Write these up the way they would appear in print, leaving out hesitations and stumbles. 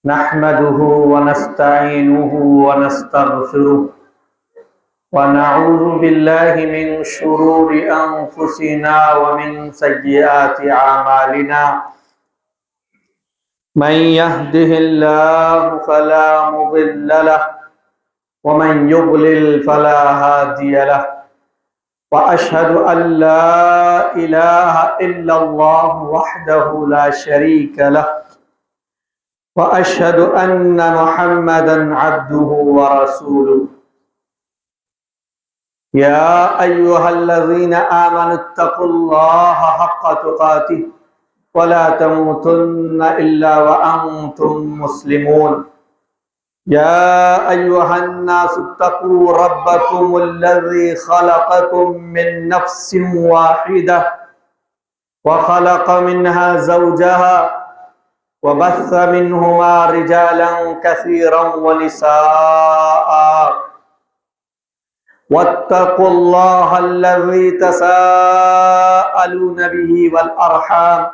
نحمده ونستعينه ونستغفره ونعوذ بالله من شرور أنفسنا ومن سيئات أعمالنا من يهده الله فلا مضل له ومن يضلل فلا هادي له وأشهد أن لا إله إلا الله وحده لا شريك له وأشهد أن محمدًا عبده ورسوله يا أيها الذين آمنوا اتقوا الله حق تقاته ولا تموتن إلا وأنتم مسلمون يا أيها الناس اتقوا ربكم الذي خلقكم من نفس واحدة وخلق منها زوجها وبث منهما رجالا كثيرا ونساء واتقوا الله الذي تساءلون به والأرحام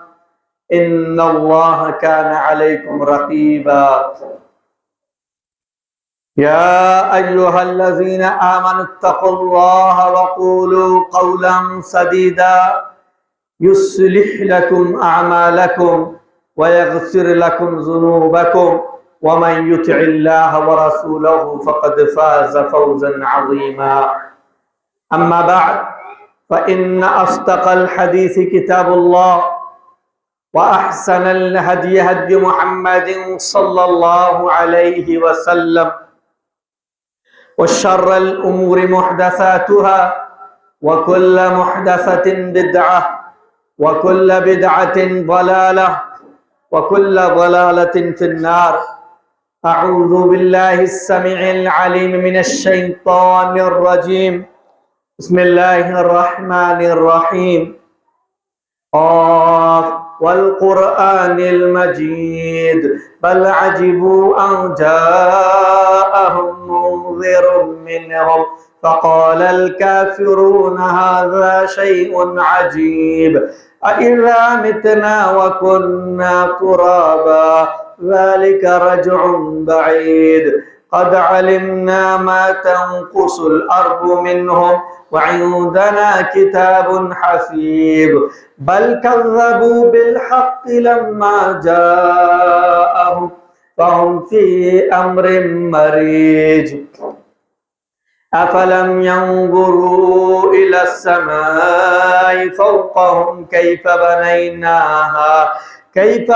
إن الله كان عليكم رقيبا يا أيها الذين آمنوا اتقوا الله وقولوا قولا سديدا يصلح لكم أعمالكم ويغفر لكم ذنوبكم ومن يطع الله ورسوله فقد فاز فوزا عظيما أما بعد فإن أصدق الحديث كتاب الله وأحسن الهدي هدي محمد صلى الله عليه وسلم وشر الأمور محدثاتها وكل محدثة بدعة وكل بدعة ضلالة وكل ضلالة في النار أعوذ بالله السميع العليم من الشيطان الرجيم بسم الله الرحمن الرحيم قاف والقرآن المجيد بل عجبوا أن جاءهم منذر منهم فقال الكافرون هذا شيء عجيب أإذا متنا وكنا ترابا ذلك رجع بعيد قد علمنا ما تنقص الأرض منهم وعندنا كتاب حفيظ بل كذبوا بالحق لما جاءهم فهم في أمر مريج أفلم ينظروا إلى السماء فوقهم كيف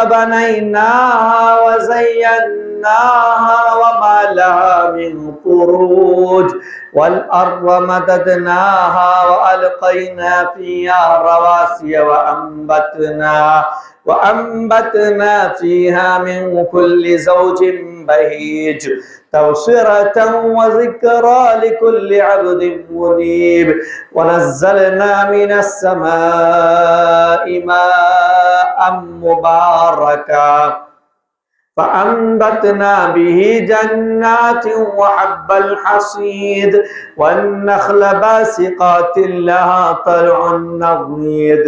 بنيناها وزيناها وما لها من فروج والأرض مددناها وألقينا فيها رواسي وأنبتنا فيها من كل زوج بهيج تبصرة وذكرى لكل عبد منيب ونزلنا من السماء ماء مباركا فأنبتنا به جنات وحب الحصيد والنخل باسقات لها طلع نضيد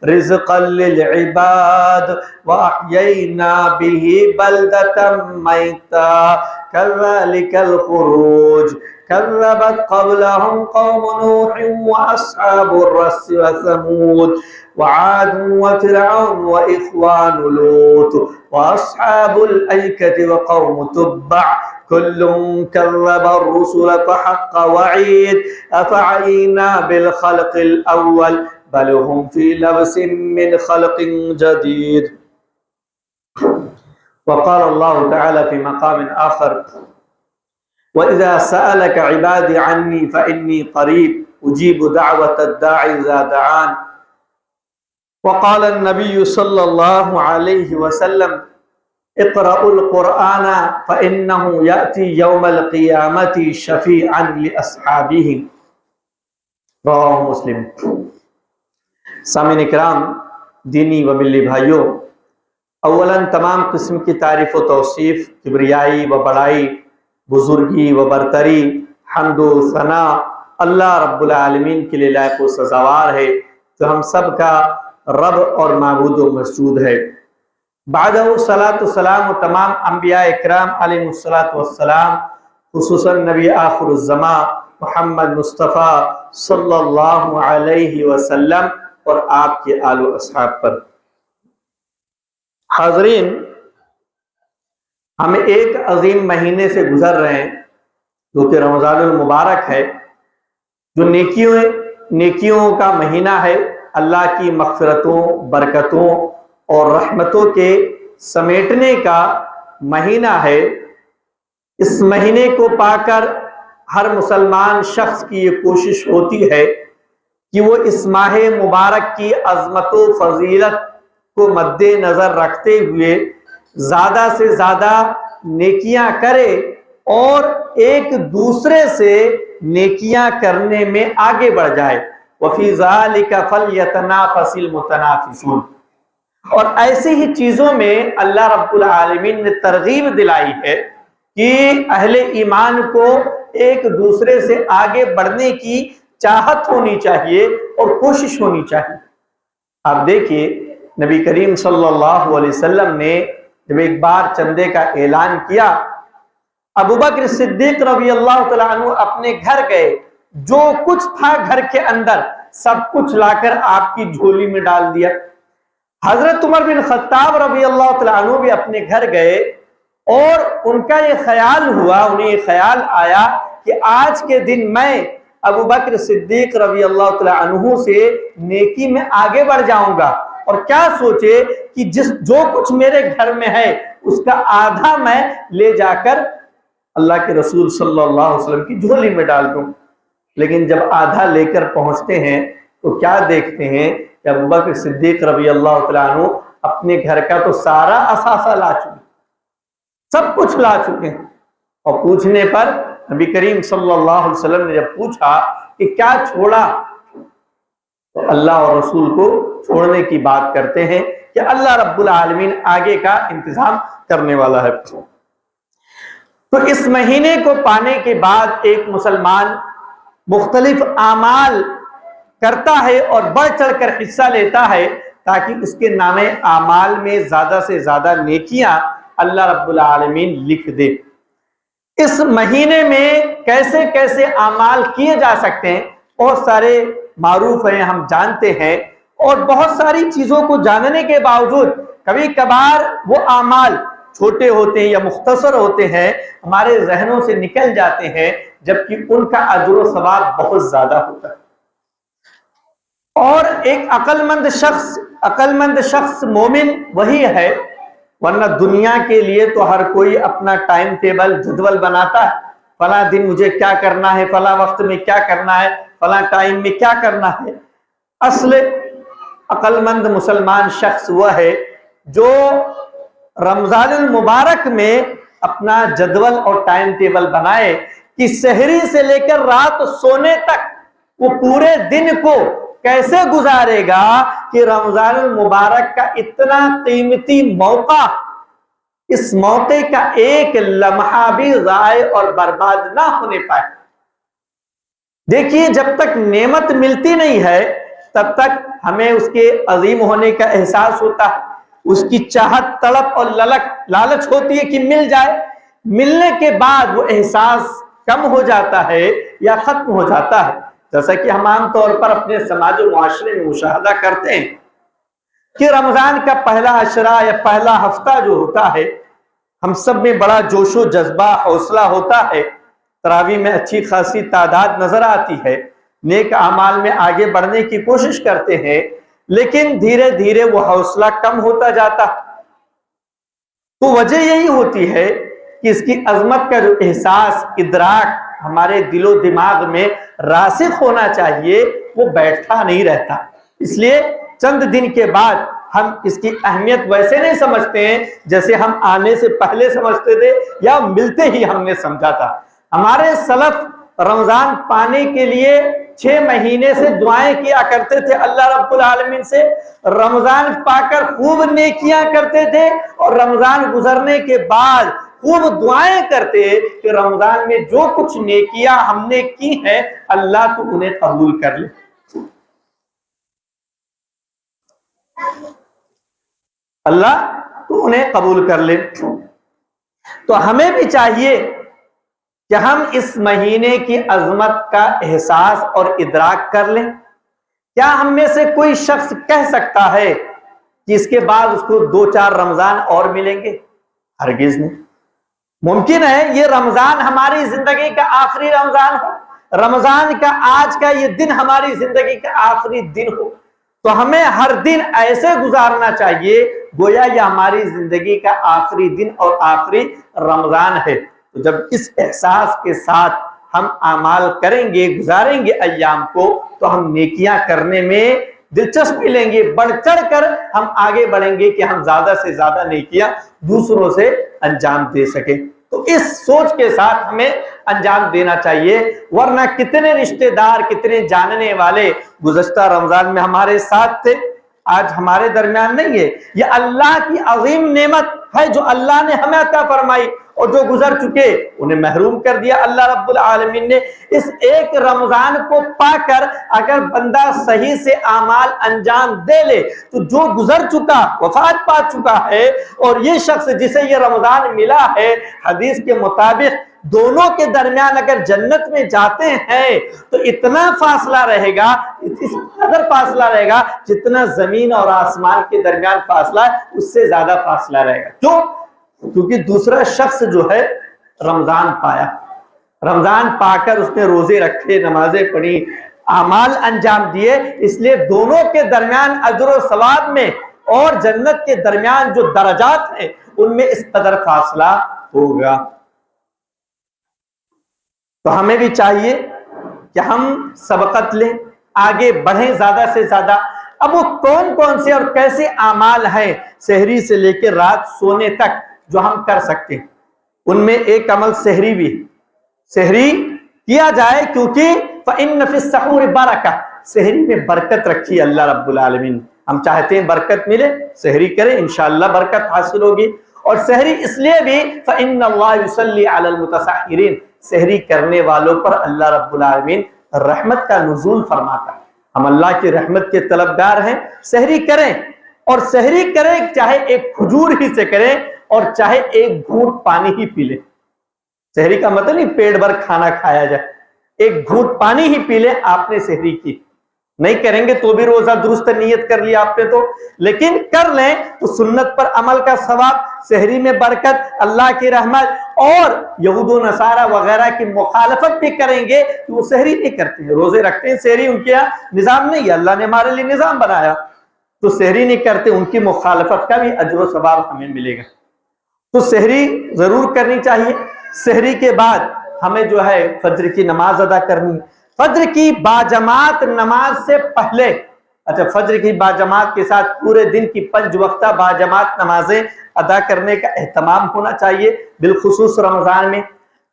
رزقا للعباد وأحيينا به بلدة ميتا كذلك الخروج كذبت قبلهم قوم نوح وأصحاب الرس وثمود وعاد وفرعون وإخوان لوط وأصحاب الأيكة وقوم تبع كل كذب الرسل فحق وعيد أفعينا بالخلق الأول بل هم في لبس من خلق جديد وقال الله تعالى في مقام آخر وإذا سألك عبادي عني فإني قريب أجيب دعوة الداعي إذا دعان وقال النبي صلى الله عليه وسلم اقرأوا القرآن فإنه يأتي يوم القيامة شفيعا لأصحابه رواه مسلم سامعین اکرام دینی و ملی بھائیوں اولاً تمام قسم کی تعریف و توصیف کبریائی و بڑائی بزرگی و برتری حمد و ثنا اللہ رب العالمین کے لیے لائق و سزاوار ہے جو ہم سب کا رب اور معبود و مسجود ہے۔ بعدہ صلاۃ السلام و تمام انبیاء اکرام علیہ الصلاۃ والسلام، خصوصاً نبی آخر الزماں محمد مصطفیٰ صلی اللہ علیہ وسلم اور آپ کے آل و اصحاب پر۔ حاضرین، ہم ایک عظیم مہینے سے گزر رہے ہیں جو کہ رمضان المبارک ہے، جو نیکیوں کا مہینہ ہے، اللہ کی مغفرتوں، برکتوں اور رحمتوں کے سمیٹنے کا مہینہ ہے۔ اس مہینے کو پا کر ہر مسلمان شخص کی یہ کوشش ہوتی ہے کہ وہ اس ماہ مبارک کی عظمت و فضیلت کو مد نظر رکھتے ہوئے زیادہ سے زیادہ نیکیاں کرے اور ایک دوسرے سے نیکیاں کرنے میں آگے بڑھ جائے۔ وَفِي ذَلِكَ فَلْيَتَنَافَسِ الْمُتَنَافِسُونَ۔ اور ایسی ہی چیزوں میں اللہ رب العالمین نے ترغیب دلائی ہے کہ اہل ایمان کو ایک دوسرے سے آگے بڑھنے کی چاہت ہونی چاہیے اور کوشش ہونی چاہیے۔ آپ دیکھیے، نبی کریم صلی اللہ علیہ وسلم نے جب ایک بار چندے کا اعلان کیا، ابو بکر صدیق رضی اللہ تعالیٰ عنہ اپنے گھر گئے، جو کچھ تھا گھر کے اندر سب کچھ لا کر آپ کی جھولی میں ڈال دیا۔ حضرت عمر بن خطاب رضی اللہ تعالیٰ عنہ بھی اپنے گھر گئے اور ان کا یہ خیال ہوا، انہیں یہ خیال آیا کہ آج کے دن میں ابو بکر صدیق رضی اللہ تعالیٰ عنہ سے نیکی میں آگے بڑھ جاؤں گا، اور کیا سوچے کہ جو کچھ میرے گھر میں ہے اس کا آدھا میں لے جا کر اللہ کے رسول صلی اللہ علیہ وسلم کی جھولی میں ڈال دوں۔ لیکن جب آدھا لے کر پہنچتے ہیں تو کیا دیکھتے ہیں کہ ابو بکر صدیق رضی اللہ تعالیٰ عنہ اپنے گھر کا تو سارا اثاثہ لا چکے، سب کچھ لا چکے ہیں۔ اور پوچھنے پر نبی کریم صلی اللہ علیہ وسلم نے جب پوچھا کہ کیا چھوڑا، تو اللہ اور رسول کو چھوڑنے کی بات کرتے ہیں کہ اللہ رب العالمین آگے کا انتظام کرنے والا ہے۔ تو اس مہینے کو پانے کے بعد ایک مسلمان مختلف اعمال کرتا ہے اور بڑھ چڑھ کر حصہ لیتا ہے تاکہ اس کے نامے اعمال میں زیادہ سے زیادہ نیکیاں اللہ رب العالمین لکھ دے۔ اس مہینے میں کیسے کیسے اعمال کیے جا سکتے ہیں بہت سارے معروف ہیں، ہم جانتے ہیں، اور بہت ساری چیزوں کو جاننے کے باوجود کبھی کبھار وہ اعمال چھوٹے ہوتے ہیں یا مختصر ہوتے ہیں، ہمارے ذہنوں سے نکل جاتے ہیں، جبکہ ان کا اجر و ثواب بہت زیادہ ہوتا ہے۔ اور ایک عقل مند شخص مومن وہی ہے، ورنہ دنیا کے لیے تو ہر کوئی اپنا ٹائم ٹیبل جدول بناتا ہے، فلاں دن مجھے کیا کرنا ہے، فلاں وقت میں کیا کرنا ہے، فلاں ٹائم میں کیا کرنا ہے۔ اصل عقل مند مسلمان شخص وہ ہے جو رمضان المبارک میں اپنا جدول اور ٹائم ٹیبل بنائے کہ سحری سے لے کر رات سونے تک وہ پورے دن کو کیسے گزارے گا کہ رمضان المبارک کا اتنا قیمتی موقع، اس موقع کا ایک لمحہ بھی ضائع اور برباد نہ ہونے پائے۔ دیکھیے، جب تک نعمت ملتی نہیں ہے تب تک ہمیں اس کے عظیم ہونے کا احساس ہوتا ہے، اس کی چاہت، تڑپ اور لالچ ہوتی ہے کہ مل جائے۔ ملنے کے بعد وہ احساس کم ہو جاتا ہے یا ختم ہو جاتا ہے، جیسا کہ ہم عام طور پر اپنے سماج و معاشرے میں مشاہدہ کرتے ہیں کہ رمضان کا پہلا عشرہ یا پہلا ہفتہ جو ہوتا ہے، ہم سب میں بڑا جوش و جذبہ، حوصلہ ہوتا ہے، تراویح میں اچھی خاصی تعداد نظر آتی ہے، نیک اعمال میں آگے بڑھنے کی کوشش کرتے ہیں، لیکن دھیرے دھیرے وہ حوصلہ کم ہوتا جاتا۔ تو وجہ یہی ہوتی ہے کہ اس کی عظمت کا جو احساس، ادراک ہمارے دل و دماغ میں راسخ ہونا چاہیے، وہ بیٹھتا نہیں رہتا۔ اس لیے چند دن کے بعد ہم اس کی اہمیت ویسے نہیں سمجھتے ہیں جیسے ہم آنے سے پہلے سمجھتے تھے یا ملتے ہی ہم نے سمجھا تھا۔ ہمارے سلف رمضان پانے کے لیے 6 مہینے سے دعائیں کیا کرتے تھے اللہ رب العالمین سے، رمضان پا کر خوب نیکیاں کرتے تھے، اور رمضان گزرنے کے بعد خوب دعائیں کرتے کہ رمضان میں جو کچھ نیکیاں ہم نے کی ہیں اللہ تو انہیں قبول کر لے۔ اللہ تو انہیں قبول کر لے۔ تو ہمیں بھی چاہیے کہ ہم اس مہینے کی عظمت کا احساس اور ادراک کر لیں۔ کیا ہم میں سے کوئی شخص کہہ سکتا ہے کہ اس کے بعد اس کو 2-4 رمضان اور ملیں گے؟ ہرگز نہیں۔ ممکن ہے یہ رمضان ہماری زندگی کا آخری رمضان ہو، رمضان کا آج کا یہ دن ہماری زندگی کا آخری دن ہو، تو ہمیں ہر دن ایسے گزارنا چاہیے گویا یہ ہماری زندگی کا آخری دن اور آخری رمضان ہے۔ تو جب اس احساس کے ساتھ ہم اعمال کریں گے، گزاریں گے ایام کو، تو ہم نیکیاں کرنے میں دلچسپی لیں گے، بڑھ چڑھ کر ہم آگے بڑھیں گے کہ ہم زیادہ سے زیادہ نیکیاں دوسروں سے انجام دے سکیں۔ تو اس سوچ کے ساتھ ہمیں انجام دینا چاہیے، ورنہ کتنے رشتہ دار، کتنے جاننے والے گزشتہ رمضان میں ہمارے ساتھ تھے، آج ہمارے درمیان نہیں ہے۔ یہ اللہ کی عظیم نعمت ہے جو اللہ نے ہمیں عطا فرمائی، اور جو گزر چکے انہیں محروم کر دیا اللہ رب العالمین نے۔ اس ایک رمضان کو پا کر اگر بندہ صحیح سے اعمال انجام دے لے تو جو گزر چکا، وفات پا چکا ہے، اور یہ شخص جسے یہ رمضان ملا ہے، حدیث کے مطابق دونوں کے درمیان اگر جنت میں جاتے ہیں تو اتنا فاصلہ رہے گا، اس قدر فاصلہ رہے گا جتنا زمین اور آسمان کے درمیان فاصلہ ہے، اس سے زیادہ فاصلہ رہے گا۔ کیوں؟ کیونکہ دوسرا شخص جو ہے رمضان پایا، رمضان پا کر اس نے روزے رکھے، نمازیں پڑھی، اعمال انجام دیے، اس لیے دونوں کے درمیان اجر و ثواب میں اور جنت کے درمیان جو درجات ہیں ان میں اس قدر فاصلہ ہوگا۔ تو ہمیں بھی چاہیے کہ ہم سبقت لیں، آگے بڑھیں زیادہ سے زیادہ۔ اب وہ کون کون سے اور کیسے اعمال ہیں سحری سے لے کے رات سونے تک جو ہم کر سکتے ہیں؟ ان میں ایک عمل سحری بھی ہے، سحری کیا جائے، کیونکہ فَإِنَّ فِي السَّحُورِ بَرَكَةٌ، سحری میں برکت رکھی اللہ رب العالمین۔ ہم چاہتے ہیں برکت ملے، سحری کریں، انشاءاللہ برکت حاصل ہوگی۔ اور سحری اس لیے بھی فَإِنَّ اللَّهَ يُصَلِّي عَلَى الْمُتَسَحِّرِينَ، سحری کرنے والوں پر اللہ رب العالمین رحمت کا نزول فرماتا ہے۔ ہم اللہ کی رحمت کے طلبگار ہیں، سحری کریں، اور سحری کریں چاہے ایک کھجور ہی سے کریں اور چاہے ایک گھونٹ پانی ہی پی لیں۔ سحری کا مطلب نہیں پیٹ بھر کھانا کھایا جائے، ایک گھونٹ پانی ہی پی لیں، آپ نے سحری کی۔ نہیں کریں گے تو بھی روزہ درست نیت کر لیا آپ نے تو، لیکن کر لیں تو سنت پر عمل کا ثواب، سحری میں برکت، اللہ کی رحمت۔ اور یہود و نصارہ وغیرہ کی مخالفت بھی کریں گے کہ وہ سحری نہیں کرتے ہیں، روزے رکھتے ہیں، سحری ان کے یہاں نظام نہیں ہے، اللہ نے ہمارے لیے نظام بنایا، تو سحری نہیں کرتے، ان کی مخالفت کا بھی اجر و ثواب ہمیں ملے گا۔ تو سحری ضرور کرنی چاہیے۔ سحری کے بعد ہمیں جو ہے فجر کی نماز ادا کرنی ہے۔ فجر کی باجماعت نماز سے پہلے، اچھا فجر کی باجماعت کے ساتھ پورے دن کی 5 وقتہ باجماعت نمازیں ادا کرنے کا اہتمام ہونا چاہیے، بالخصوص رمضان میں،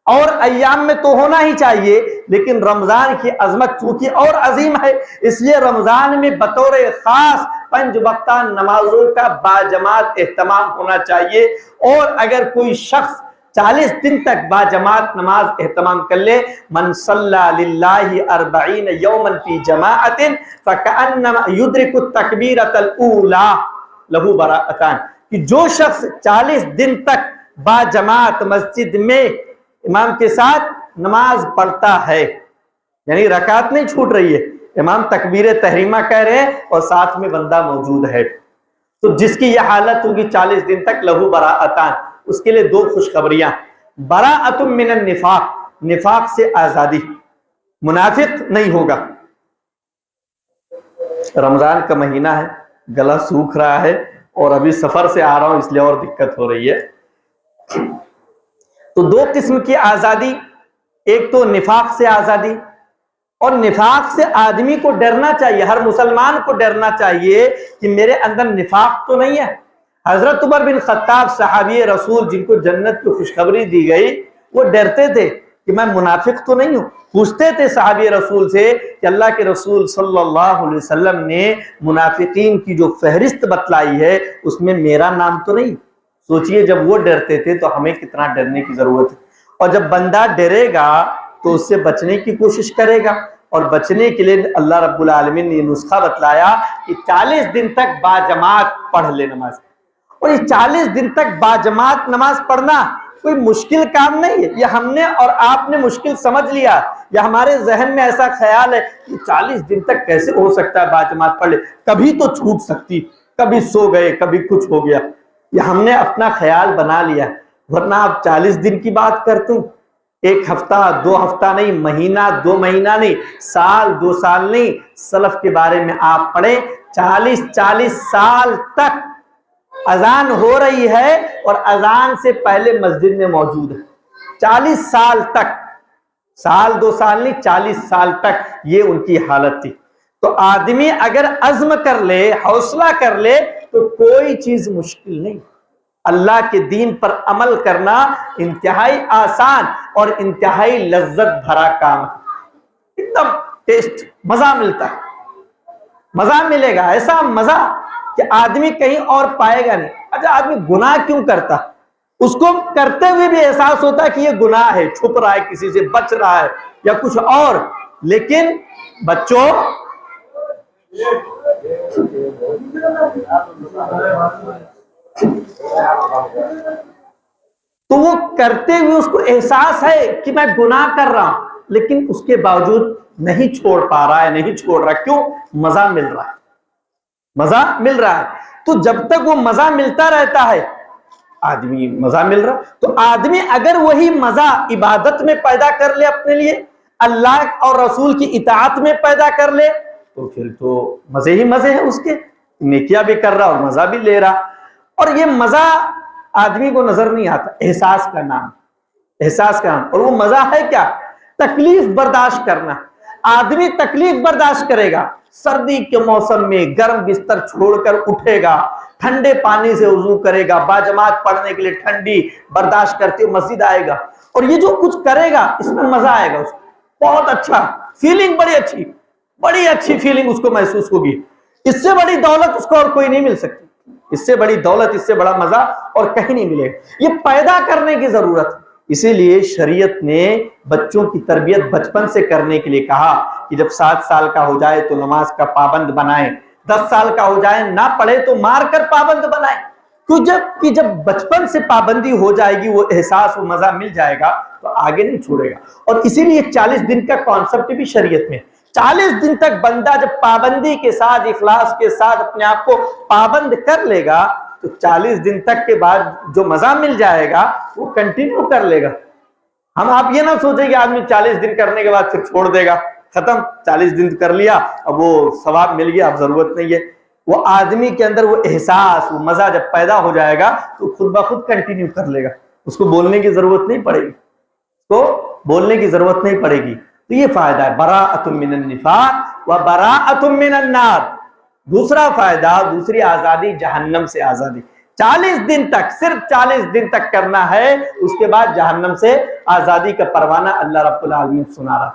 اور ایام میں تو ہونا ہی چاہیے، لیکن رمضان کی عظمت چونکہ اور عظیم ہے، اس لیے رمضان میں بطور خاص 5 وقتہ نمازوں کا باجماعت اہتمام ہونا چاہیے۔ اور اگر کوئی شخص 40 دن تک باجماعت نماز اہتمام کر لے، من صلی للہ 40 یوما فی جماعت فکأنما یدرک التکبیرۃ الاولی لہ براءتان، کہ جو شخص 40 دن تک باجماعت مسجد میں امام کے ساتھ نماز پڑھتا ہے، یعنی رکعت نہیں چھوٹ رہی ہے، امام تکبیر تحریمہ کہہ رہے ہیں اور ساتھ میں بندہ موجود ہے، تو جس کی یہ حالت ہوگی 40 دن تک لہو براءتان، اس کے لیے 2 خوشخبریاں، براءۃ من النفاق، نفاق سے آزادی، منافق نہیں ہوگا۔ رمضان کا مہینہ ہے، گلا سوکھ رہا ہے اور ابھی سفر سے آ رہا ہوں اس لیے اور دقت ہو رہی ہے۔ تو 2 قسم کی آزادی، ایک تو نفاق سے آزادی، اور نفاق سے آدمی کو ڈرنا چاہیے، ہر مسلمان کو ڈرنا چاہیے کہ میرے اندر نفاق تو نہیں ہے۔ حضرت عمر بن خطاب صحابی رسول جن کو جنت کی خوشخبری دی گئی، وہ ڈرتے تھے کہ میں منافق تو نہیں ہوں، پوچھتے تھے صحابی رسول سے کہ اللہ کے رسول صلی اللہ علیہ وسلم نے منافقین کی جو فہرست بتلائی ہے اس میں میرا نام تو نہیں۔ سوچئے جب وہ ڈرتے تھے تو ہمیں کتنا ڈرنے کی ضرورت ہے۔ اور جب بندہ ڈرے گا تو اس سے بچنے کی کوشش کرے گا، اور بچنے کے لیے اللہ رب العالمین نے یہ نسخہ بتلایا کہ 40 دن تک باجماعت پڑھ لے نماز، اور یہ 40 دن تک باجماعت نماز پڑھنا کوئی مشکل کام نہیں ہے. یہ ہم نے اور آپ نے مشکل سمجھ لیا، یا ہمارے ذہن میں ایسا خیال ہے کہ 40 دن تک کیسے ہو سکتا ہے باجماعت پڑھ لے، کبھی تو چھوٹ سکتی، کبھی سو گئے، کبھی کچھ ہو گیا. یہ ہم نے اپنا خیال بنا لیا، ورنہ آپ 40 دن کی بات کرتے ہیں. 1 ہفتہ 2 ہفتہ نہیں، مہینہ 2 مہینہ نہیں، سال 2 سال نہیں. سلف کے بارے میں آپ پڑھیں، 40 سال تک اذان ہو رہی ہے اور اذان سے پہلے مسجد میں موجود ہے. 40 سال تک، سال 2 سال نہیں، 40 سال تک یہ ان کی حالت تھی. تو آدمی اگر عزم کر لے، حوصلہ کر لے، تو کوئی چیز مشکل نہیں. اللہ کے دین پر عمل کرنا انتہائی آسان اور انتہائی لذت بھرا کام ہے. ایک دم ٹیسٹ، مزہ ملتا ہے، مزہ ملے گا، ایسا مزہ کہ آدمی کہیں اور پائے گا نہیں. اچھا، آدمی گناہ کیوں کرتا؟ اس کو کرتے ہوئے بھی احساس ہوتا ہے کہ یہ گناہ ہے، چھپ رہا ہے، کسی سے بچ رہا ہے یا کچھ اور. لیکن بچوں، تو وہ کرتے ہوئے اس کو احساس ہے کہ میں گناہ کر رہا ہوں، لیکن اس کے باوجود نہیں چھوڑ پا رہا ہے، نہیں چھوڑ رہا. کیوں؟ مزہ مل رہا ہے، مزہ مل رہا ہے. تو جب تک وہ مزہ ملتا رہتا ہے، آدمی مزہ مل رہا، تو آدمی اگر وہی مزہ عبادت میں پیدا کر لے، اپنے لیے اللہ اور رسول کی اطاعت میں پیدا کر لے، تو پھر تو مزے ہی مزے ہیں اس کے. نیکیاں بھی کر رہا اور مزہ بھی لے رہا. اور یہ مزہ آدمی کو نظر نہیں آتا، احساس کا نام، احساس کا نام. اور وہ مزہ ہے کیا؟ تکلیف برداشت کرنا. آدمی تکلیف برداشت کرے گا، سردی کے موسم میں گرم بستر چھوڑ کر اٹھے گا، ٹھنڈے پانی سے وضو کرے گا، باجماعت پڑھنے کے لیے ٹھنڈی برداشت کرتے ہوئے مسجد آئے گا، اور یہ جو کچھ کرے گا اس میں مزہ آئے گا. اس کو بہت اچھا فیلنگ، بڑی اچھی فیلنگ اس کو محسوس ہوگی. اس سے بڑی دولت اس کو اور کوئی نہیں مل سکتی. اس سے بڑی دولت، اس سے بڑا مزہ اور کہیں نہیں ملے گا. یہ پیدا کرنے کی ضرورت ہے. اسی لیے شریعت نے بچوں کی تربیت بچپن سے کرنے کے لیے کہا کہ جب 7 سال کا ہو جائے تو نماز کا پابند بنائیں، 10 سال کا ہو جائے نہ پڑھے تو مار کر پابند بنائیں. جب بچپن سے پابندی ہو جائے گی، وہ احساس، وہ مزہ مل جائے گا، تو آگے نہیں چھوڑے گا. اور اسی لیے 40 دن کا کانسیپٹ بھی شریعت میں. 40 دن تک بندہ جب پابندی کے ساتھ، اخلاص کے ساتھ اپنے آپ کو پابند کر لے گا، تو 40 دن تک کے بعد جو مزہ مل جائے گا وہ کنٹینیو کر لے گا. ہم آپ یہ نہ سوچیں کہ آدمی 40 دن کرنے کے بعد پھر چھوڑ دے گا، ختم، 40 دن کر لیا، اب وہ ثواب مل گیا، اب ضرورت نہیں ہے. وہ آدمی کے اندر وہ احساس، وہ مزہ جب پیدا ہو جائے گا تو خود بخود کنٹینیو کر لے گا. اس کو بولنے کی ضرورت نہیں پڑے گی، تو یہ فائدہ ہے. براءۃ من النفاق و براءۃ من النار. دوسرا فائدہ، دوسری آزادی، جہنم سے آزادی. 40 دن تک، صرف 40 دن تک کرنا ہے، اس کے بعد جہنم سے آزادی کا پروانہ اللہ رب العالمین سنا رہا.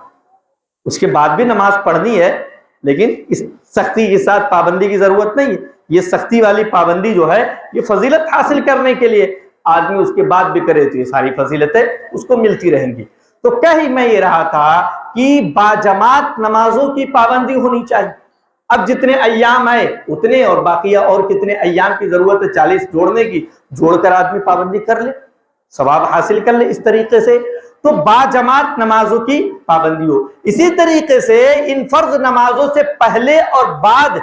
اس کے بعد بھی نماز پڑھنی ہے، لیکن اس سختی کے ساتھ پابندی کی ضرورت نہیں ہے. یہ سختی والی پابندی جو ہے، یہ فضیلت حاصل کرنے کے لیے. آدمی اس کے بعد بھی کرے تو یہ ساری فضیلتیں اس کو ملتی رہیں گی. تو کہہ میں یہ رہا تھا کہ باجماعت نمازوں کی پابندی ہونی چاہیے. اب جتنے ایام آئے اتنے، اور باقیہ اور کتنے ایام کی ضرورت ہے 40 جوڑنے کی، جوڑ کر آدمی پابندی کر لے، ثواب حاصل کر لے. اس طریقے سے تو باجماعت نمازوں کی پابندی ہو. اسی طریقے سے ان فرض نمازوں سے پہلے اور بعد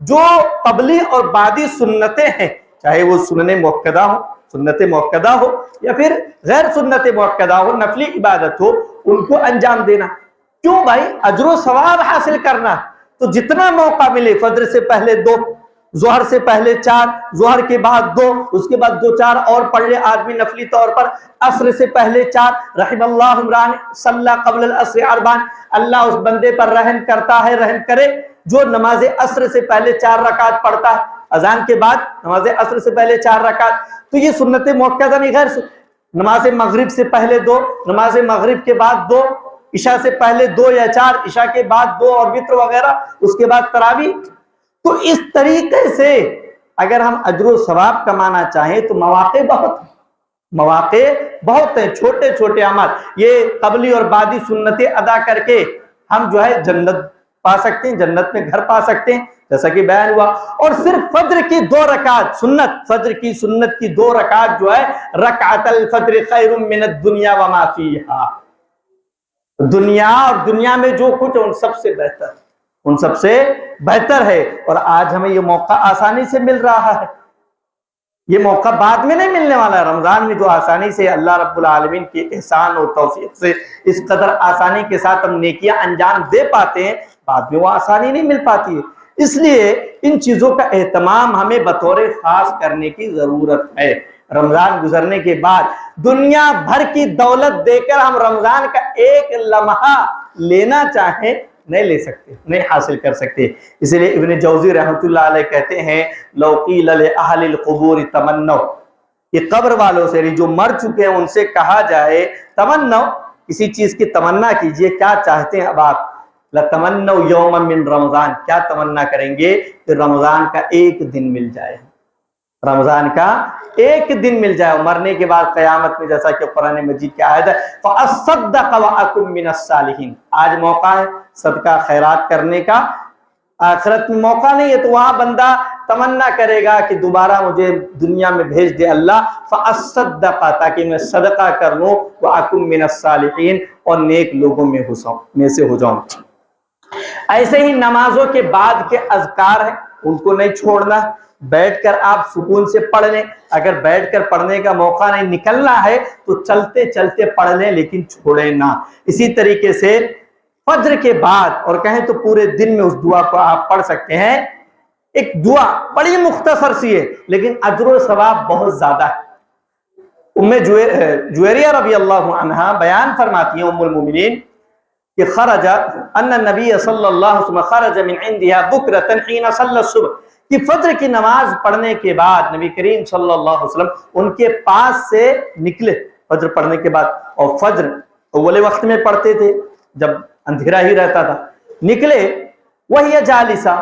جو قبلی اور بعدی سنتیں ہیں، چاہے وہ سنت موقدہ ہو یا پھر غیر سنت موقدہ ہو، نفلی عبادت ہو، ان کو انجام دینا. کیوں بھائی؟ اجر و ثواب حاصل کرنا. تو جتنا موقع ملے، فجر سے پہلے 2، ظہر سے پہلے 4، ظہر کے بعد 2، اس کے بعد 2-4 اور پڑھ لے آدمی نفلی طور پر. عصر سے پہلے 4، رحم اللہ عمران صلی قبل العصر 4، اللہ اس بندے پر رحم کرتا ہے، رحم کرے جو نماز عصر سے پہلے 4 رکعت پڑھتا ہے. اذان کے بعد نماز عصر سے پہلے 4 رکعت. تو یہ سنت موقدہ نہیں، غیر نماز مغرب سے پہلے 2، نماز مغرب کے بعد 2، عشاء سے پہلے 2 یا 4، عشاء کے بعد 2 اور وتر وغیرہ، اس کے بعد تراویح. تو اس طریقے سے اگر ہم اجر و ثواب کمانا چاہیں تو مواقع بہت ہیں. چھوٹے چھوٹے اعمال، یہ قبلی اور بعدی سنتیں ادا کر کے ہم جو ہے جنت پا سکتے ہیں، جنت میں گھر پا سکتے ہیں، جیسا کہ بیان ہوا۔ اور صرف فجر کی 2 رکعت سنت، فجر کی سنت کی 2 رکعت جو ہے، رکعت الفجر خیر من الدنیا وما فیہا، دنیا اور دنیا میں جو کچھ ہے ان سب سے بہتر، ان سب سے بہتر ہے۔ اور آج ہمیں یہ موقع آسانی سے مل رہا ہے، یہ موقع بعد میں نہیں ملنے والا ہے۔ رمضان میں جو آسانی سے اللہ رب العالمین کے احسان اور توفیق سے اس قدر آسانی کے ساتھ ہم نیکیاں انجام دے پاتے ہیں، بعد میں وہ آسانی نہیں مل پاتی ہے۔ اس لیے ان چیزوں کا اہتمام ہمیں بطور خاص کرنے کی ضرورت ہے۔ رمضان گزرنے کے بعد دنیا بھر کی دولت دے کر ہم رمضان کا ایک لمحہ لینا چاہیں نہیں لے سکتے، نہیں حاصل کر سکتے۔ اس لیے ابن جوزی رحمۃ اللہ علیہ کہتے ہیں لو قیل لأہل القبور تمنوا، یہ قبر والوں سے جو مر چکے ہیں ان سے کہا جائے تمنوا، کسی چیز کی تمنا کیجئے، کیا چاہتے ہیں اب آپ؟ لتمنوا یوما من رمضان، کیا تمنا کریں گے کہ رمضان کا ایک دن مل جائے، رمضان کا ایک دن مل جائے۔ مرنے کے بعد قیامت میں جیسا کہ قرآن مجید کی آیت ہے فَأَصَّدَّقَ وَأَكُن مِّنَ الصَّالِحِينَ، آج موقع ہے صدقہ خیرات کرنے کا، آخرت میں موقع نہیں ہے، تو وہاں بندہ تمنا کرے گا کہ دوبارہ مجھے دنیا میں بھیج دے اللہ، فَأَصَّدَّقَ، تاکہ میں صدقہ کر لوں، وَأَكُن مِّنَ الصَّالِحِينَ، اور نیک لوگوں میں سے ہو جاؤں۔ ایسے ہی نمازوں کے بعد کے اذکار ہیں، ان کو نہیں چھوڑنا، بیٹھ کر آپ سکون سے پڑھ لیں، اگر بیٹھ کر پڑھنے کا موقع نہیں نکلنا ہے تو چلتے چلتے پڑھ لیں لیکن چھوڑیں نہ۔ اسی طریقے سے فجر کے بعد اور کہیں تو پورے دن میں اس دعا کو آپ پڑھ سکتے ہیں۔ ایک دعا بڑی مختصر سی ہے لیکن اجر و ثواب بہت زیادہ ہے۔ ام جویریہ رضی اللہ عنہا بیان فرماتی ہیں ام المومنین کہ خرج ان النبی صلی اللہ علیہ وسلم خرج من عندها بکرۃ حین صلی الصبح، کہ فجر کی نماز پڑھنے کے بعد نبی کریم صلی اللہ علیہ وسلم ان کے پاس سے نکلے فجر پڑھنے کے بعد، اور فجر اول وقت میں پڑھتے تھے جب اندھیرا ہی رہتا تھا، نکلے وہی جالسہ،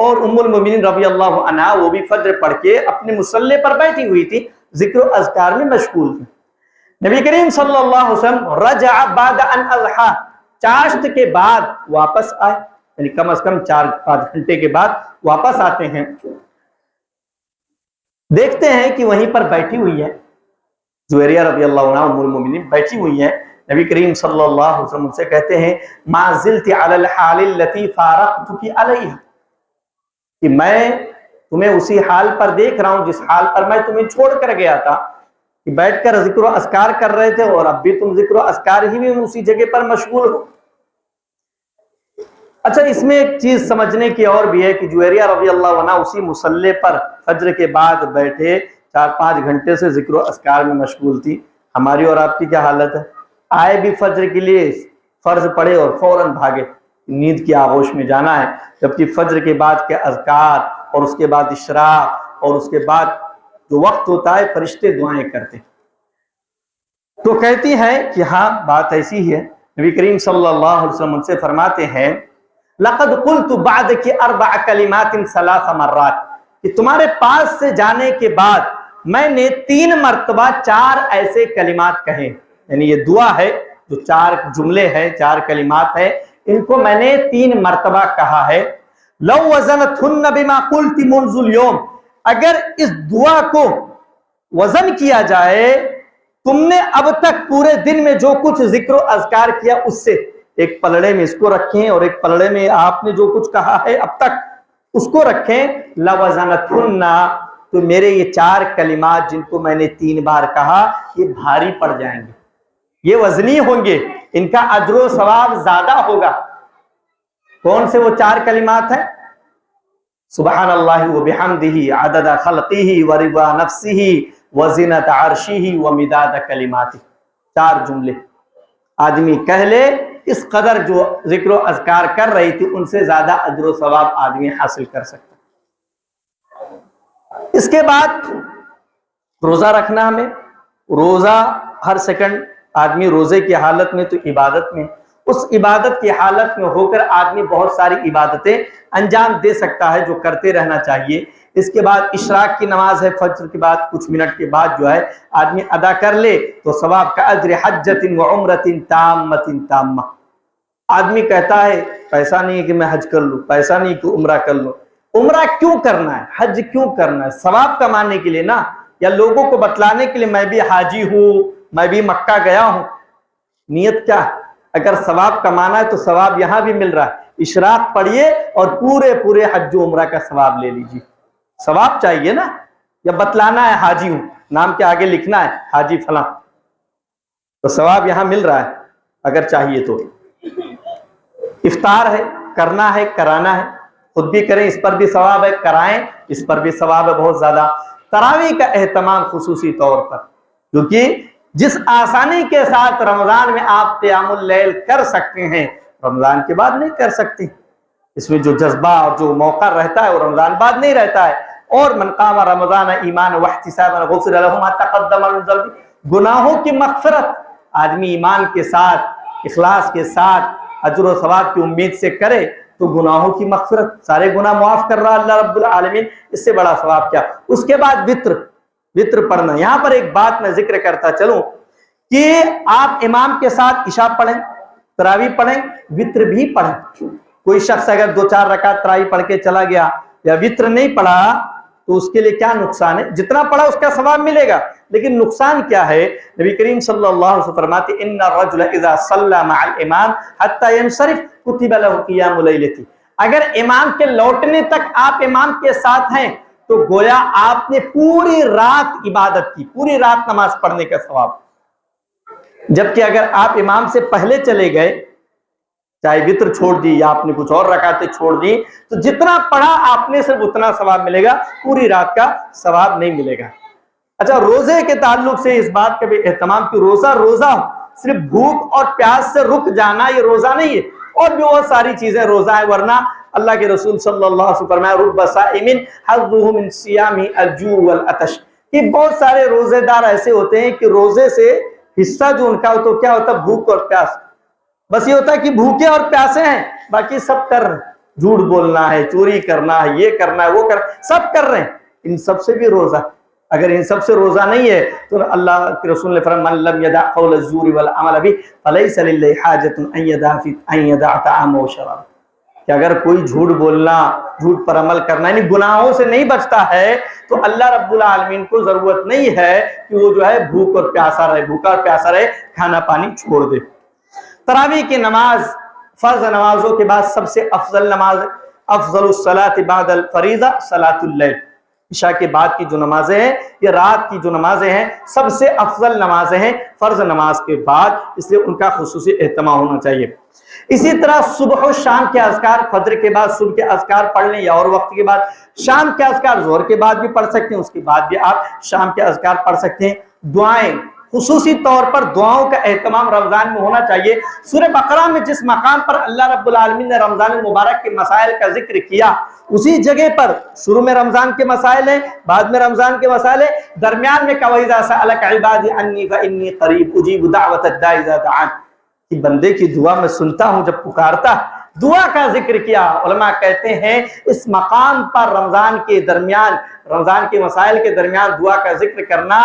اور ام المومنین رضی اللہ عنہا وہ بھی فجر پڑھ کے اپنے مصلی پر بیٹھی ہوئی تھی، ذکر و اذکار میں مشغول تھی۔ نبی کریم صلی اللہ علیہ وسلم رجع بعد ان اضحى، چاشت کے بعد واپس آئے، یعنی کم از کم 4-5 گھنٹے کے بعد واپس آتے ہیں، دیکھتے ہیں کہ وہیں پر بیٹھی ہوئی ہے جویریہ رضی اللہ عنہ ام المومنین بیٹھی ہوئی ہیں۔ نبی کریم صلی اللہ علیہ وسلم ان سے کہتے ہیں ما زلت علی الحال التي فارقتك علیہا، کہ میں تمہیں اسی حال پر دیکھ رہا ہوں جس حال پر میں تمہیں چھوڑ کر گیا تھا، کہ بیٹھ کر ذکر و اذکار کر رہے تھے اور اب بھی تم ذکر و اذکار ہی میں اسی جگہ پر مشغول ہو۔ اچھا، اس میں ایک چیز سمجھنے کی اور بھی ہے کہ جویریہ رضی اللہ عنہ اسی مصلی پر فجر کے بعد بیٹھے 4-5 گھنٹے سے ذکر و اذکار میں مشغول تھی۔ ہماری اور آپ کی کیا حالت ہے؟ آئے بھی فجر کے لیے، فرض پڑے اور فوراً بھاگے، نیند کی آغوش میں جانا ہے، جبکہ فجر کے بعد کے اذکار اور اس کے بعد اشراق اور اس کے بعد جو وقت ہوتا ہے فرشتے دعائیں کرتے۔ تو کہتی ہیں کہ ہاں بات ایسی ہی ہے۔ نبی کریم صلی اللہ علیہ وسلم ان سے فرماتے ہیں لقد قلت بعدك 4 کلمات 3 مرات، کہ تمہارے پاس سے جانے کے بعد میں نے 3 مرتبہ 4 ایسے کلمات کہے، یعنی یہ دعا ہے جو 4 جملے ہیں، 4 کلمات ہیں، ان کو میں نے 3 مرتبہ کہا ہے۔ لو وزنتهن بما قلت منذ اليوم، اگر اس دعا کو وزن کیا جائے تم نے اب تک پورے دن میں جو کچھ ذکر و اذکار کیا اس سے، ایک پلڑے میں اس کو رکھیں اور ایک پلڑے میں آپ نے جو کچھ کہا ہے اب تک اس کو رکھیں، لوزنتهن، تو میرے یہ 4 کلمات جن کو میں نے 3 بار کہا یہ بھاری پڑ جائیں گے، یہ وزنی ہوں گے، ان کا اجر و ثواب زیادہ ہوگا۔ کون سے وہ 4 کلمات ہیں؟ سبحان اللہ وبحمدہ عدد خلقہ ورضا نفسہ وزنت عرشہ ومداد کلماتہ، 4 جملے آدمی کہہ لے، اس قدر جو ذکر و اذکار کر رہی تھی ان سے زیادہ اجر و ثواب آدمی حاصل کر سکتا۔ اس کے بعد روزہ رکھنا، ہمیں روزہ ہر سیکنڈ آدمی روزے کی حالت میں تو عبادت میں، اس عبادت کی حالت میں ہو کر آدمی بہت ساری عبادتیں انجام دے سکتا ہے جو کرتے رہنا چاہیے۔ اس کے بعد اشراق کی نماز ہے، فجر کے بعد کچھ منٹ کے بعد جو ہے آدمی ادا کر لے تو ثواب کا اجر حجۃ و عمرۃ تامۃ تامہ، آدمی کہتا ہے پیسہ نہیں ہے کہ میں حج کر لوں، پیسہ نہیں کہ عمرہ کر لوں۔ عمرہ کیوں کرنا ہے، حج کیوں کرنا ہے؟ ثواب کمانے کے لیے نا، یا لوگوں کو بتلانے کے لیے میں بھی حاجی ہوں، میں بھی مکہ گیا ہوں؟ نیت کیا ہے؟ اگر ثواب کمانا ہے تو ثواب یہاں بھی مل رہا ہے، اشراق پڑھیے اور پورے حج و عمرہ کا ثواب لے لیجیے۔ ثواب چاہیے نا، یا بتلانا ہے حاجی ہوں، نام کے آگے لکھنا ہے حاجی فلاں، تو ثواب یہاں مل رہا ہے اگر چاہیے تو۔ افطار ہے، کرنا ہے، کرانا ہے، خود بھی کریں اس پر بھی ثواب ہے، کرائیں اس پر بھی ثواب ہے بہت زیادہ۔ تراویح کا اہتمام خصوصی طور پر، کیونکہ جس آسانی کے ساتھ رمضان میں آپ قیام اللیل کر سکتے ہیں رمضان کے بعد نہیں کر سکتے، اس میں جو جذبہ اور جو موقع رہتا ہے وہ رمضان بعد نہیں رہتا ہے۔ اور من قام رمضان ایمان واحتسابا غفر له ما تقدم من ذنبه، گناہوں کی مغفرت آدمی ایمان کے ساتھ، اخلاص کے ساتھ، اجر و ثواب کی امید سے کرے تو گناہوں کی مغفرت، سارے گناہ معاف کر رہا اللہ رب العالمین، اس سے بڑا ثواب کیا۔ اس کے بعد وطر پڑھنا۔ یہاں پر ایک بات میں ذکر کرتا چلوں کہ آپ امام کے ساتھ عشاء پڑھیں، تراویح پڑھیں، وطر بھی پڑھیں۔ کوئی شخص اگر 2-4 رکعت تراویح پڑھ کے چلا گیا یا وطر نہیں پڑھا تو اس کے لیے کیا نقصان ہے؟ جتنا پڑھا اس کا ثواب ملے گا، لیکن نقصان کیا ہے؟ نبی کریم صلی اللہ علیہ وسلم فرماتے ان الرجل اذا صلى مع الامام حتى ينصرف كتب له قيام ليلته، اگر امام کے لوٹنے تک آپ امام کے ساتھ ہیں تو گویا آپ نے پوری رات عبادت کی، پوری رات نماز پڑھنے کا ثواب۔ جبکہ اگر آپ امام سے پہلے چلے گئے، چاہے وطر چھوڑ دی یا آپ نے کچھ اور رکعتیں چھوڑ دی، تو جتنا پڑھا آپ نے صرف اتنا ثواب ملے گا، پوری رات کا ثواب نہیں ملے گا۔ اچھا، روزے کے تعلق سے اس بات کا بھی اہتمام کہ روزہ صرف بھوک اور پیاس سے رک جانا یہ روزہ نہیں ہے، اور بھی بہت ساری چیزیں روزہ ہے، ورنہ اللہ کے رسول صلی اللہ علیہ وسلم فرمایا رب صائم حظه من صيام الجوع والعطش، کہ بہت سارے روزے دار ایسے ہوتے ہیں کہ روزے سے حصہ جو ان کا تو کیا ہوتا ہے؟ بھوک اور پیاس۔ بس یہ ہوتا ہے کہ بھوکے اور پیاسے ہیں، باقی سب کر رہے ہیں، جھوٹ بولنا ہے، چوری کرنا ہے، یہ کرنا ہے، وہ سب کر رہے ہیں، ان سب سے بھی روزہ۔ اگر ان سب سے روزہ نہیں ہے تو اللہ کے رسول نے فرمایا من لم يدع قول الزور والعمل به فليس لله حاجة ان يدع طعامه وشرابه، کہ اگر کوئی جھوٹ بولنا، جھوٹ پر عمل کرنا یعنی گناہوں سے نہیں بچتا ہے تو اللہ رب العالمین کو ضرورت نہیں ہے کہ وہ جو ہے بھوک اور پیاسا رہے، بھوکا اور پیاسا رہے، کھانا پانی چھوڑ دے۔ تراویح کی نماز فرض نمازوں کے بعد سب سے افضل نماز ہے۔ افضل الصلاة بعد الفریضہ صلاۃ اللیل، عشاء کے بعد کی جو نمازیں ہیں، یہ رات کی جو نمازیں ہیں سب سے افضل نمازیں ہیں فرض نماز کے بعد، اس لیے ان کا خصوصی اہتمام ہونا چاہیے۔ اسی طرح صبح و شام کے اذکار، فجر کے بعد صبح کے اذکار پڑھ لیں یا اور وقت کے بعد، شام کے اذکار ظہر کے بعد بھی پڑھ سکتے ہیں، اس کے بعد بھی آپ شام کے اذکار پڑھ سکتے ہیں۔ دعائیں، خصوصی طور پر دعاؤں کا اہتمام رمضان میں ہونا چاہیے۔ سورہ بقرہ میں جس مقام پر اللہ رب العالمین نے رمضان المبارک کے مسائل کا ذکر کیا، اسی جگہ پر شروع میں رمضان کے مسائل ہیں، بعد میں رمضان کے مسائل ہیں، درمیان میں وَإِذَا سَأَلَكَ عِبَادِي عَنِّي فَإِنِّي قَرِيبٌ أُجِيبُ دَعْوَةَ الدَّاعِ إِذَا دَعَانِ، کہ بندے کی دعا میں سنتا ہوں جب پکارتا۔ دعا کا ذکر کیا، علماء کہتے ہیں اس مقام پر رمضان کے درمیان، رمضان کے مسائل کے درمیان دعا کا ذکر کرنا،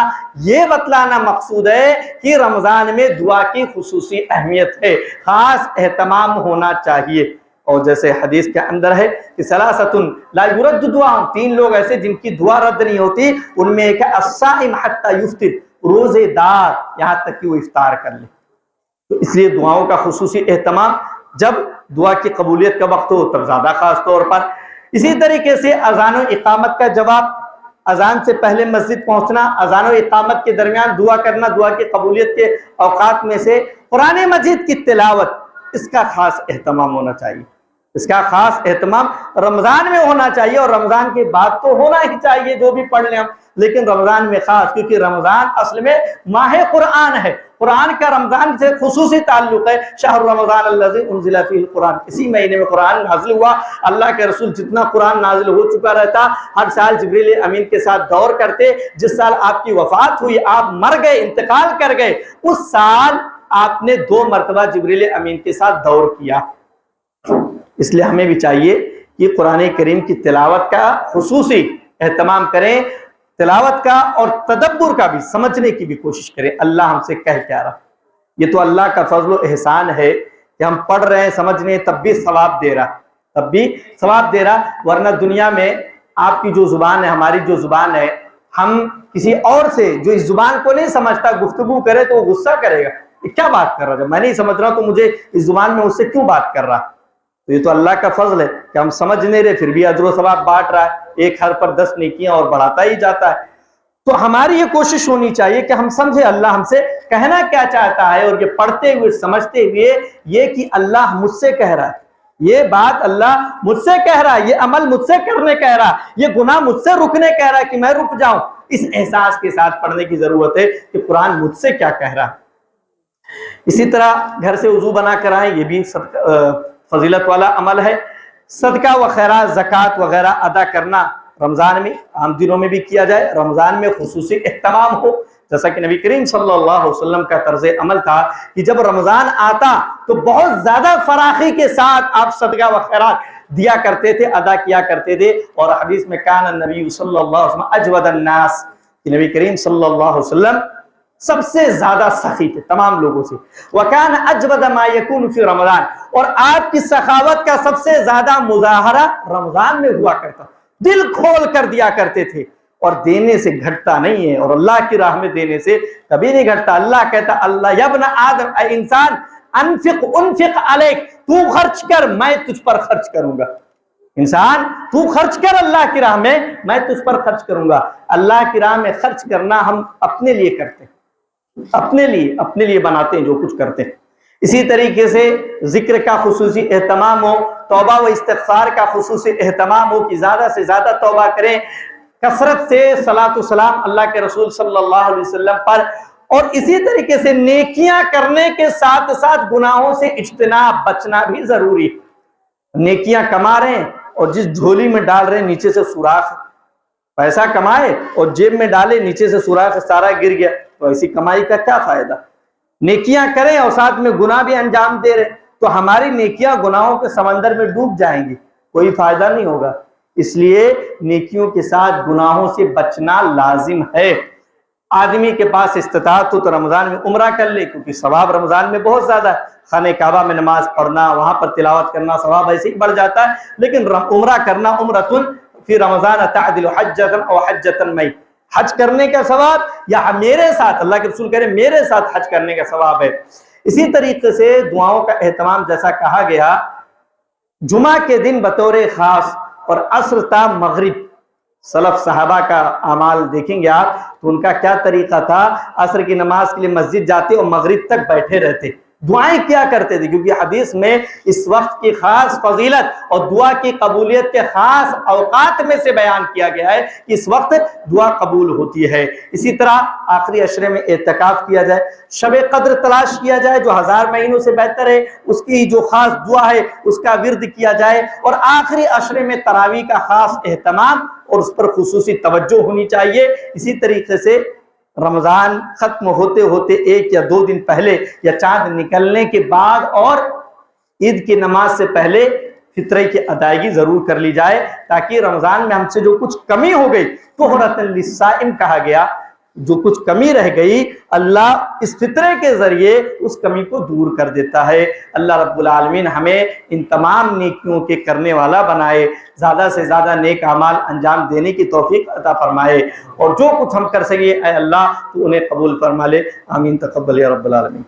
یہ بتلانا مقصود ہے کہ رمضان میں دعا کی خصوصی اہمیت ہے، خاص اہتمام ہونا چاہیے۔ اور جیسے حدیث کے اندر ہے کہ ثلاثۃ لا یرد دعاء، 3 لوگ ایسے جن کی دعا رد نہیں ہوتی، ان میں ایک ہے الصائم حتی یفطر، روزے دار یہاں تک کہ وہ افطار کر لے۔ تو اس لیے دعاؤں کا خصوصی اہتمام، جب دعا کی قبولیت کا وقت ہو تب زیادہ خاص طور پر۔ اسی طریقے سے اذان و اقامت کا جواب، اذان سے پہلے مسجد پہنچنا، اذان و اقامت کے درمیان دعا کرنا، دعا کی قبولیت کے اوقات میں سے قرآن مجید کی تلاوت، اس کا خاص اہتمام ہونا چاہیے، اس کا خاص اہتمام رمضان میں ہونا چاہیے، اور رمضان کے بعد تو ہونا ہی چاہیے جو بھی پڑھ لیں ہم، لیکن رمضان میں خاص، کیونکہ رمضان اصل میں ماہ قرآن ہے، قرآن کا رمضان سے خصوصی تعلق ہے۔ شہر رمضان الذی انزل فیہ القرآن، اسی مہینے میں قرآن نازل ہوا۔ اللہ کے رسول جتنا قرآن نازل ہو چکا رہتا، ہر سال جبریل امین کے ساتھ دور کرتے۔ جس سال آپ کی وفات ہوئی، آپ مر گئے، انتقال کر گئے، اس سال آپ نے 2 مرتبہ جبریل امین کے ساتھ دور کیا۔ اس لیے ہمیں بھی چاہیے کہ قرآن کریم کی تلاوت کا خصوصی اہتمام کریں، تلاوت کا اور تدبر کا بھی، سمجھنے کی بھی کوشش کریں اللہ ہم سے کہہ کیا رہا۔ یہ تو اللہ کا فضل و احسان ہے کہ ہم پڑھ رہے ہیں سمجھ رہے ہیں تب بھی ثواب دے رہا، تب بھی ثواب دے رہا، ورنہ دنیا میں آپ کی جو زبان ہے، ہماری جو زبان ہے، ہم کسی اور سے جو اس زبان کو نہیں سمجھتا گفتگو کرے تو وہ غصہ کرے گا، یہ کیا بات کر رہا ہے، جب میں نہیں سمجھ رہا ہوں تو مجھے اس زبان میں اس سے کیوں بات کر رہا؟ تو یہ تو اللہ کا فضل ہے کہ ہم سمجھ نہیں رہے پھر بھی اجر و ثواب بانٹ رہا ہے، ایک حرف پر 10 نیکیاں اور بڑھاتا ہی جاتا ہے۔ تو ہماری یہ کوشش ہونی چاہیے کہ ہم سمجھے اللہ ہم سے کہنا کیا چاہتا ہے، اور یہ پڑھتے ہوئے سمجھتے ہوئے یہ کہ اللہ مجھ سے کہہ رہا ہے، یہ بات اللہ مجھ سے کہہ رہا ہے، یہ عمل مجھ سے کرنے کہہ رہا ہے، یہ گناہ مجھ سے رکنے کہہ رہا ہے کہ میں رک جاؤں، اس احساس کے ساتھ پڑھنے کی ضرورت ہے کہ قرآن مجھ سے کیا کہہ رہا ہے۔ اسی طرح گھر سے وضو بنا کر آئیں، یہ بھی فضیلت والا عمل ہے۔ صدقہ و خیرات، زکوٰۃ وغیرہ ادا کرنا رمضان میں، عام دنوں میں بھی کیا جائے، رمضان میں خصوصی اہتمام ہو، جیسا کہ نبی کریم صلی اللہ علیہ وسلم کا طرز عمل تھا کہ جب رمضان آتا تو بہت زیادہ فراخی کے ساتھ آپ صدقہ و خیرات دیا کرتے تھے، ادا کیا کرتے تھے، اور حدیث میں کان النبی صلی اللہ علیہ وسلم اجود الناس، کہ نبی کریم صلی اللہ علیہ وسلم سب سے زیادہ سخی تھے تمام لوگوں سے، وَكَانَ أَجْوَدَ مَا يَكُونُ فِي رمضان، اور آپ کی سخاوت کا سب سے زیادہ مظاہرہ رمضان میں ہوا کرتا، دل کھول کر دیا کرتے تھے، اور دینے سے گھٹتا نہیں ہے، اور اللہ کی راہ میں دینے سے کبھی نہیں گھٹتا۔ اللہ کہتا اللہ یا ابن آدم، اے انسان، انفق علیک، تو خرچ کر میں تجھ پر خرچ کروں گا، انسان تو خرچ کر اللہ کی راہ میں تجھ پر خرچ کروں گا۔ اللہ کی راہ میں خرچ کرنا ہم اپنے لیے کرتے ہیں، اپنے لیے بناتے ہیں جو کچھ کرتے ہیں۔ اسی طریقے سے ذکر کا خصوصی اہتمام ہو، توبہ و استغفار کا خصوصی اہتمام ہو کہ زیادہ سے زیادہ توبہ کریں، کثرت سے صلاۃ و سلام اللہ کے رسول صلی اللہ علیہ وسلم پر، اور اسی طریقے سے نیکیاں کرنے کے ساتھ ساتھ گناہوں سے اجتناب، بچنا بھی ضروری ہے۔ نیکیاں کما رہے ہیں اور جس جھولی میں ڈال رہے ہیں نیچے سے سوراخ، پیسہ کمائے اور جیب میں ڈالے نیچے سے سوراخ سارا گر گیا، تو ایسی کمائی کا کیا فائدہ؟ نیکیاں کریں اور ساتھ میں گناہ بھی انجام دے رہے تو ہماری نیکیاں گناہوں کے سمندر میں ڈوب جائیں گی، کوئی فائدہ نہیں ہوگا۔ اس لیے نیکیوں کے ساتھ گناہوں سے بچنا لازم ہے۔ آدمی کے پاس استطاعت ہو تو رمضان میں عمرہ کر لے، کیونکہ ثواب رمضان میں بہت زیادہ ہے، خانہ کعبہ میں نماز پڑھنا، وہاں پر تلاوت کرنا ثواب ایسے ہی بڑھ جاتا ہے، لیکن عمرہ کرنا، عمرۃ فی رمضان تعدل حجۃ او حجۃ معی، حج کرنے کا ثواب یا میرے ساتھ، اللہ کے رسول کہہ رہے میرے ساتھ حج کرنے کا ثواب ہے۔ اسی طریقے سے دعاؤں کا اہتمام، جیسا کہا گیا، جمعہ کے دن بطور خاص اور عصر تا مغرب، سلف صحابہ کا اعمال دیکھیں گے آپ تو ان کا کیا طریقہ تھا، عصر کی نماز کے لیے مسجد جاتے اور مغرب تک بیٹھے رہتے، دعائیں کیا کرتے تھے، کیونکہ حدیث میں اس وقت کی خاص فضیلت اور دعا کی قبولیت کے خاص اوقات میں سے بیان کیا گیا ہے کہ اس وقت دعا قبول ہوتی ہے۔ اسی طرح آخری عشرے میں اعتکاف کیا جائے، شب قدر تلاش کیا جائے جو 1000 مہینوں سے بہتر ہے، اس کی جو خاص دعا ہے اس کا ورد کیا جائے، اور آخری عشرے میں تراویح کا خاص اہتمام اور اس پر خصوصی توجہ ہونی چاہیے۔ اسی طریقے سے رمضان ختم ہوتے ہوتے 1 یا 2 دن پہلے یا چاند نکلنے کے بعد اور عید کی نماز سے پہلے فطرے کی ادائیگی ضرور کر لی جائے، تاکہ رمضان میں ہم سے جو کچھ کمی ہو گئی، طہرۃ للصائم کہا گیا، جو کچھ کمی رہ گئی اللہ اس فطرے کے ذریعے اس کمی کو دور کر دیتا ہے۔ اللہ رب العالمین ہمیں ان تمام نیکیوں کے کرنے والا بنائے، زیادہ سے زیادہ نیک اعمال انجام دینے کی توفیق عطا فرمائے، اور جو کچھ ہم کر سکیں اے اللہ تو انہیں قبول فرما لے، آمین، تقبل یا رب العالمین۔